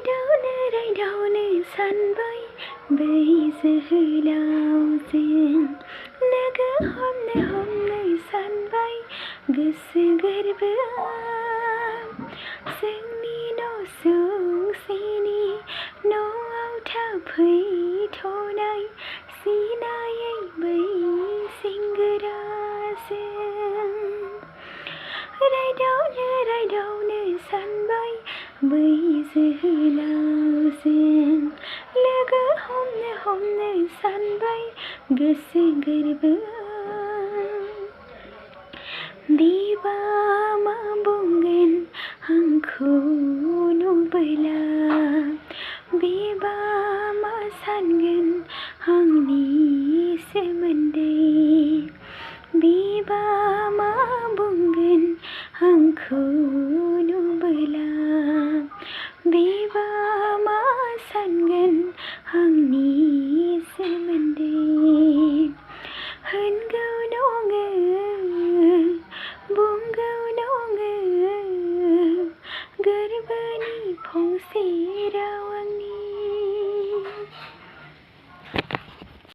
रायदावनो सानबाय बै जोहोलावजों लोगो हमनो सानबाय गोसो गोरबोआव जोंनि न'सुंसेनि न'आव थाफैथ'नाय सिनायै बै सेंग्राजों रायदावनो सानबाय बै जोहोलावजों लोगो हमनो सानबाय गोसो गोरबोआव बिबा मा बुंगोन आंखौ नुबोला बिबा मा सानगोन आंनि सोमोन्दै